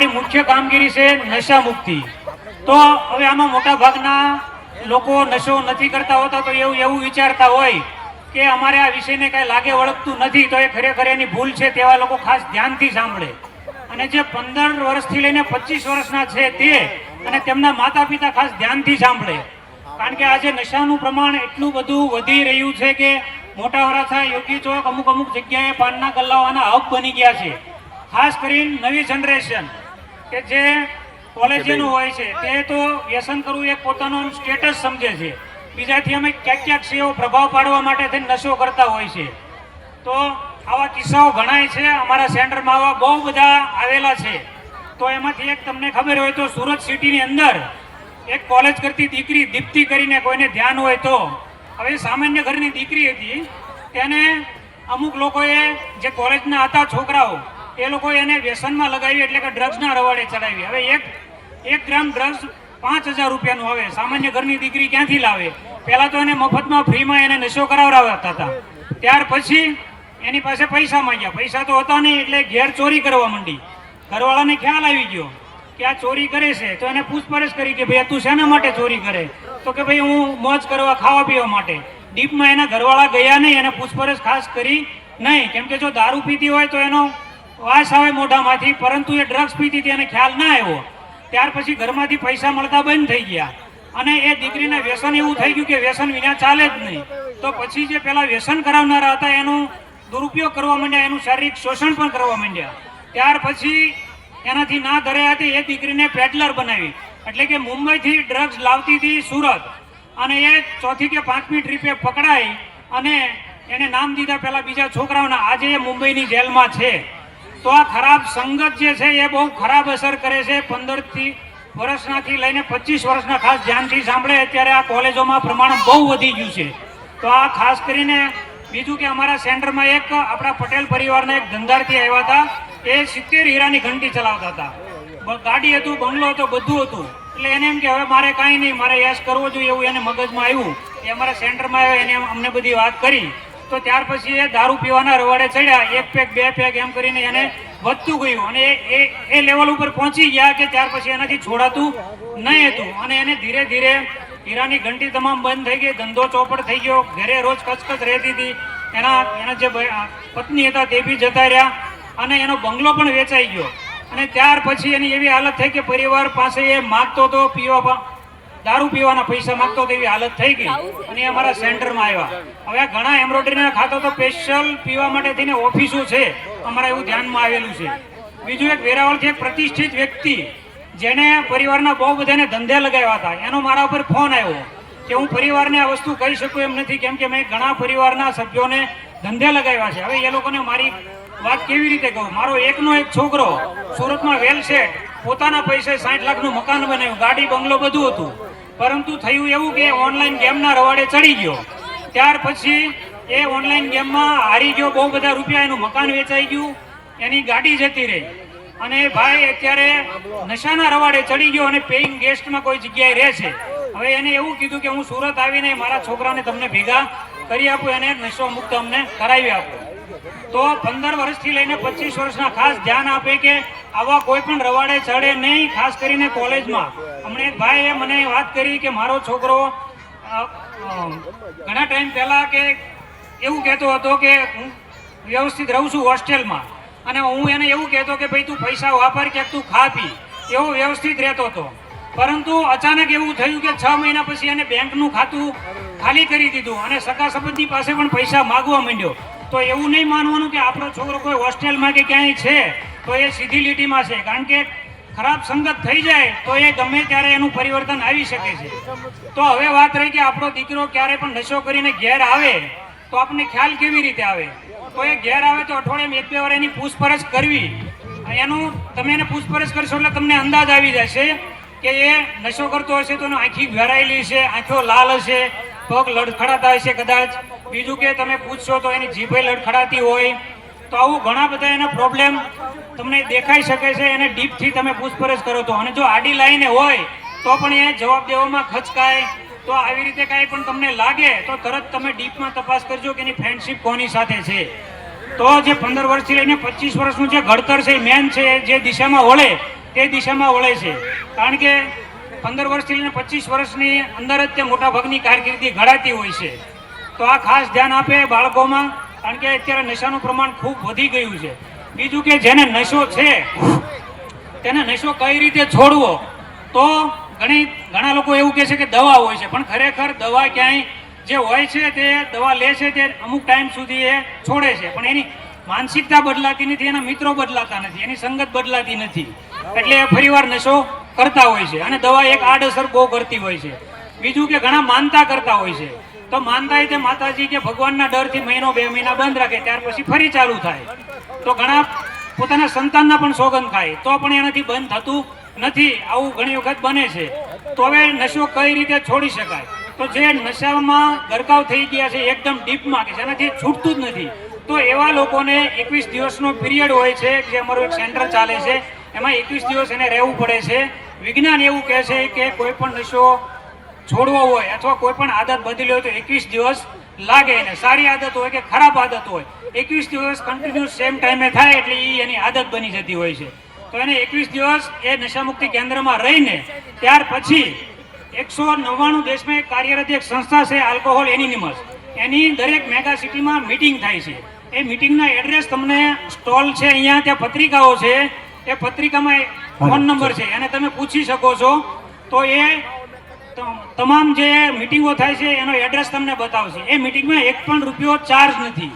મુખ્ય કામગીરી છે નશા મુક્તિ. તો હવે આમાં મોટા ભાગના લોકો નશો નથી કરતા હોતા તો એવું વિચારતા હોય કે અમારે આ વિષયને કાંઈ લાગે વળગતું નથી, તો એ ખરેખર એની ભૂલ છે. તેવા લોકો ખાસ ધ્યાનથી સાંભળે. અને જે 15 વર્ષથી લઈને 25 વર્ષના છે તે અને તેમના માતા પિતા ખાસ ધ્યાનથી સાંભળે. કારણ કે આજે નશાનું પ્રમાણ એટલું બધું વધી રહ્યું છે કે મોટા વરાછા, યોગી ચોક, અમુક જગ્યાએ પાનના ગલ્લાઓના હબ બની ગયા છે. ખાસ કરીને નવી જનરેશન કે જે કોલેજનું હોય છે તે તો વ્યસન કરવું એક પોતાનું સ્ટેટસ સમજે છે. બીજાથી અમે ક્યાંક છે એવો પ્રભાવ પાડવા માટે થઈને નશો કરતા હોય છે. તો આવા કિસ્સાઓ ઘણાય છે. અમારા સેન્ટરમાં આવા બહુ બધા આવેલા છે. તો એમાંથી એક તમને ખબર હોય તો સુરત સિટીની અંદર એક કોલેજ કરતી દીકરી દીપ્તિ કરીને, કોઈને ધ્યાન હોય તો, હવે સામાન્ય ઘરની દીકરી હતી, તેને અમુક લોકોએ જે કોલેજના હતા છોકરાઓ એ લોકો એને વ્યસનમાં લગાવી, એટલે કે ડ્રગ્સના રવાડે ચડાવી. હવે એક ગ્રામ ડ્રગ્સ 5000 રૂપિયાનું આવે. સામાન્ય ઘરની દીકરી ક્યાંથી લાવે? પહેલા તો એને મફતમાં ફ્રીમાં એને નશો કરાવડાવતા હતા. ત્યાર પછી એની પાસે પૈસા માંગ્યા. પૈસા તો હતા નહીં એટલે ઘેર ચોરી કરવા માંડી. ઘરવાળાને ખ્યાલ આવી ગયો કે આ ચોરી કરે છે, તો એને પૂછપરછ કરી કે ભાઈ તું શેના માટે ચોરી કરે? તો કે ભાઈ હું મોજ કરવા, ખાવા પીવા માટે. ડીપમાં એના ઘરવાળા ગયા નહીં, એને પૂછપરછ ખાસ કરી નહીં, કેમ કે જો દારૂ પીતી હોય તો એનો વાસ આવે મોઢામાંથી, પરંતુ એ ડ્રગ્સ પીતી હતી એને ખ્યાલ ના આવ્યો. ત્યાર પછી ઘરમાંથી પૈસા મળતા બંધ થઈ ગયા અને એ દીકરીને વ્યસન એવું થઈ ગયું કે વ્યસન વિના ચાલે જ નહીં. તો પછી જે પેલા વ્યસન કરાવનારા હતા એનો દુરુપયોગ કરવા માંડ્યા, એનું શારીરિક શોષણ પણ કરવા માંડ્યા. ત્યાર પછી એનાથી ના ધરે હતી એ દીકરીને પેડલર બનાવી, એટલે કે મુંબઈથી ડ્રગ્સ લાવતી હતી સુરત, અને એ 4થી કે 5મી ટ્રીપે પકડાઈ અને એને નામ દીધા પેલા બીજા છોકરાઓના. આજે એ મુંબઈની જેલમાં છે. તો આ ખરાબ સંગત જે છે એ બહુ ખરાબ અસર કરે છે. 15 વર્ષનાથી લઈને 25 વર્ષના ખાસ ધ્યાનથી સાંભળે. અત્યારે આ કોલેજોમાં પ્રમાણ બહુ વધી ગયું છે. તો આ ખાસ કરીને બીજું કે અમારા સેન્ટરમાં એક આપણા પટેલ પરિવારના એક ધંધાર્થી આવ્યા હતા. એ 70 હીરાની ઘંટી ચલાવતા હતા. ગાડી હતું, બંગલો હતો, બધું હતું. એટલે એને એમ કે હવે મારે કાંઈ નહીં, મારે યશ કરવો જોઈએ એવું એને મગજમાં આવ્યું. એ અમારા સેન્ટરમાં આવ્યો, એને અમને બધી વાત કરી. તો ત્યાર પછી એ દારૂ પીવાના રવાડે ચડ્યા. 1 પેગ 2 પેગ એમ કરીને એને વધતું ગયું અને એ લેવલ ઉપર પહોંચી ગયા કે ત્યાર પછી એનાથી છોડાતું નહીં હતું. અને એને ધીરે ધીરે હીરાની ઘંટી તમામ બંધ થઈ ગઈ, ધંધો ચોપડ થઈ ગયો. ઘરે રોજ કચકચ રહેતી હતી. એના જે પત્ની હતા તે બી જતા રહ્યા અને એનો બંગલો પણ વેચાઈ ગયો. અને ત્યાર પછી એની એવી હાલત થઈ કે પરિવાર પાસે એ માગતો હતો, દારૂ પીવાના પૈસા માગતો હતો, એવી હાલત થઈ ગઈ. અને અમારા સેન્ટરમાં આવ્યા. હવે ઘણા એમ્બ્રોઇડરીના ખાતા તો સ્પેશિયલ પીવા માટે થઈને ઓફિસો છે, અમારા એવું ધ્યાનમાં આવેલું છે. બીજું એક વેરાવળથી એક પ્રતિષ્ઠિત વ્યક્તિ જેને પરિવારના બહુ બધાને ધંધે લગાવ્યા હતા, એનો મારા ઉપર ફોન આવ્યો કે હું પરિવારને આ વસ્તુ કહી શકું એમ નથી, કેમ કે મેં ઘણા પરિવારના સભ્યોને ધંધે લગાવ્યા છે. હવે એ લોકોને મારી વાત કેવી રીતે કહું? મારો એકનો એક છોકરો સુરતમાં વેલ સેટ, પોતાના પૈસે 60 લાખનું મકાન બનાવ્યું, ગાડી બંગલો બધું હતું. પરંતુ થયું એવું કે ઓનલાઈન ગેમના રવાડે ચડી ગયો. ત્યાર પછી એ ઓનલાઈન ગેમમાં હારી ગયો, બહુ બધા રૂપિયા, એનું મકાન વેચાઈ ગયું, એની ગાડી જતી રહી. અને ભાઈ અત્યારે નશાના રવાડે ચડી ગયો અને પેઇંગ ગેસ્ટમાં કોઈ જગ્યાએ રહે છે. હવે એને એવું કીધું કે હું સુરત આવીને મારા છોકરાને તમને ભેગા કરી આપું, એને નશો મુક્ત અમને કરાવી આપું. તો 15 વર્ષથી લઈને 25 વર્ષના ખાસ ધ્યાન આપે કે આવા કોઈ પણ રવાડે ચડે નહીં, ખાસ કરીને કોલેજમાં. હમણાં એક ભાઈએ મને વાત કરી કે મારો છોકરો ઘણા ટાઈમ પહેલા કે એવું કહેતો હતો કે હું વ્યવસ્થિત રહું છું હોસ્ટેલમાં, અને હું એને એવું કહેતો કે ભાઈ તું પૈસા વાપર કે તું ખા પી, એવો વ્યવસ્થિત રહેતો હતો. પરંતુ અચાનક એવું થયું કે 6 મહિના પછી એને બેંકનું ખાતું ખાલી કરી દીધું અને સગા સંબંધી પાસે પણ પૈસા માગવા માંડ્યો. તો એવું નહીં માનવાનું કે આપણો છોકરો કોઈ હોસ્ટેલમાં કે ક્યાંય છે તો એ સીધી લીટીમાં છે, કારણ કે ખરાબ સંગત થઈ જાય તો એ ગમે ત્યારે એનું પરિવર્તન આવી શકે છે. તો હવે વાત રહી કે આપણો દીકરો ક્યારે પણ નશો કરીને ઘેર આવે તો આપણને ખ્યાલ કેવી રીતે આવે? તો એ ઘેર આવે તો અઠવાડિયામાં 1-2 વાર એની પૂછપરછ કરવી. એનું તમે એને પૂછપરછ કરશો એટલે તમને અંદાજ આવી જશે કે એ નશો કરતો હશે તો એની આંખી ભરાયેલી છે, આંખો લાલ હશે, પગ લડખડાતા હશે કદાચ. બીજું કે તમે પૂછશો તો એની જીભે લડખડાતી હોય. તો આવું ઘણા બધા એના પ્રોબ્લેમ તમને દેખાઈ શકે છે. એને ડીપથી તમે પૂછપરછ કરો તો, અને જો આડી લાઈને હોય તો પણ એ જવાબ દેવામાં ખચકાય. તો આવી રીતે કાંઈ પણ તમને લાગે તો તરત તમે ડીપમાં તપાસ કરજો કે એની ફ્રેન્ડશિપ કોની સાથે છે. તો જે 15 વર્ષથી લઈને 25 વર્ષનું જે ઘડતર છે, મેન છે, જે દિશામાં વળે તે દિશામાં વળે છે. કારણ કે 15 વર્ષથી લઈને 25 વર્ષની અંદર જ તે મોટાભાગની કારકિર્દી ઘડાતી હોય છે. તો આ ખાસ ધ્યાન આપે બાળકોમાં, કારણ કે અત્યારે નશાનું પ્રમાણ ખૂબ વધી ગયું છે. બીજું કે જેને નશો છે તેને નશો કઈ રીતે છોડવો, તો ઘણા લોકો એવું કહે છે કે દવા હોય છે, પણ ખરેખર દવા ક્યાંય જે હોય છે તે દવા લે છે તે અમુક ટાઈમ સુધી એ છોડે છે, પણ એની માનસિકતા બદલાતી નથી, એના મિત્રો બદલાતા નથી, એની સંગત બદલાતી નથી, એટલે એ ફરીવાર નશો કરતા હોય છે. અને દવા એક આડઅસર બહુ કરતી હોય છે. બીજું કે ઘણા માનતા કરતા હોય છે, તો માનતા તે માતાજી કે ભગવાનના ડરથી મહિનો 2 મહિના બંધ રાખે, ત્યાર પછી ફરી ચાલુ થાય. તો ઘણા પોતાના સંતાનના પણ સોગંદ ખાય તો પણ એનાથી બંધ થતું નથી. આવું ઘણી વખત બને છે. તો હવે નશો કઈ રીતે છોડી શકાય? તો જે નશામાં ગરકાવ થઈ ગયા છે એકદમ ડીપમાં, કે જેનાથી છૂટતું જ નથી, તો એવા લોકોને 21 દિવસનો પીરિયડ હોય છે, જે અમારું એક સેન્ટર ચાલે છે, એમાં 21 દિવસ એને રહેવું પડે છે. વિજ્ઞાન એવું કહે છે કે કોઈ પણ નશો છોડવો હોય અથવા કોઈ પણ આદત બદલી હોય તો 21 દિવસ લાગે. એને સારી આદત હોય કે ખરાબ આદત હોય, 21 દિવસ કન્ટિન્યુઅસ સેમ ટાઈમે થાય એટલે એ એની આદત બની જતી હોય છે. તો એને 21 દિવસ એ નશામુક્તિ કેન્દ્રમાં રહીને ત્યાર પછી 199 દેશમાં એક કાર્યરત એક સંસ્થા છે આલ્કોહોલ એનોનિમસ, એની દરેક મેગા સિટીમાં મીટિંગ થાય છે. એ મીટિંગના એડ્રેસ તમને સ્ટોલ છે અહીંયા, ત્યાં પત્રિકાઓ છે, એ પત્રિકામાં ફોન નંબર છે, એને તમે પૂછી શકો છો. તો એ તમામ જે મીટિંગો થાય છે એનો એડ્રેસ તમને બતાવશે. એ મીટિંગમાં 1 પણ રૂપિયો ચાર્જ નથી,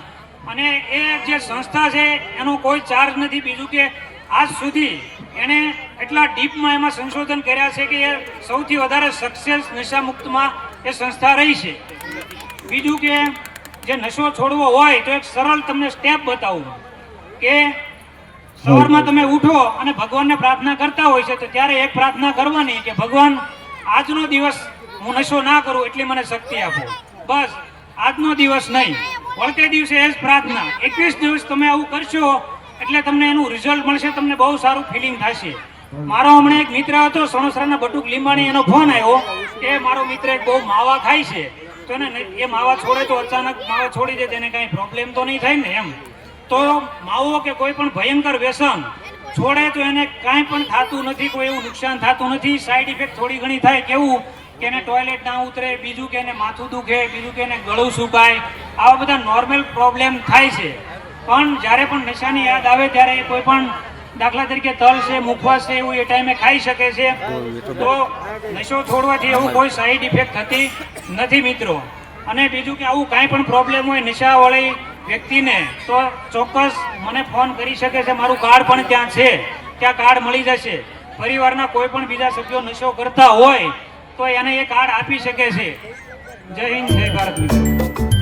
અને એ જે સંસ્થા છે એનો કોઈ ચાર્જ નથી. બીજું કે આજ સુધી એણે એટલા ડીપમાં એમાં સંશોધન કર્યા છે કે એ સૌથી વધારે સક્સેસ નશામુક્તમાં એ સંસ્થા રહી છે. બીજું કે જે નશો છોડવો હોય તો એક સરળ તમને સ્ટેપ બતાવું કે સવારમાં તમે ઉઠો અને ભગવાનને પ્રાર્થના કરતા હોય છે, તો ત્યારે એક પ્રાર્થના કરવાની કે ભગવાન આજનો દિવસ હું નશો ના કરું એટલી મને શક્તિ આપો. બસ આજનો દિવસ નહીં, વળતે દિવસે એ જ પ્રાર્થના. 21 દિવસ તમે આવું કરશો એટલે તમને એનું રિઝલ્ટ મળશે, તમને બહુ સારું ફિલિંગ થશે. મારો હમણાં એક મિત્ર હતો સણોસરાના બટુક લીંબાણી, એનો ફોન આવ્યો કે મારો મિત્ર એક બહુ માવા ખાય છે, તો એને એ માવા છોડે તો અચાનક માવા છોડી દે તેને કાંઈ પ્રોબ્લેમ તો નહીં થાય ને એમ. તો માવો કે કોઈ પણ ભયંકર વ્યસન છોડે તો એને કાંઈ પણ થતું નથી, કોઈ એવું નુકસાન થતું નથી. સાઈડ ઇફેક્ટ થોડી ઘણી થાય, કેવું કે એને ટોયલેટ ના ઉતરે, બીજું કે એને માથું દુખે, બીજું કે એને ગળું સુકાય, આવા બધા નોર્મલ પ્રોબ્લેમ થાય છે. પણ જ્યારે પણ નશાની યાદ આવે ત્યારે એ કોઈ પણ દાખલા તરીકે તલ છે, મુખવાસ છે, એવું એ ટાઈમે ખાઈ શકે છે. તો નશો છોડવાથી એવું કોઈ સાઈડ ઇફેક્ટ થતી નથી મિત્રો. અને બીજું કે આવું કાંઈ પણ પ્રોબ્લેમ હોય નશાવાળી વ્યક્તિને તો ચોક્કસ મને ફોન કરી શકે છે. મારું કાર્ડ પણ ત્યાં છે, ત્યાં કાર્ડ મળી જશે. પરિવારના કોઈ પણ બીજા સભ્યો નશો કરતા હોય તો એને એ કાર્ડ આપી શકે છે. જય હિન્દ, જય ભારત મિત્રો.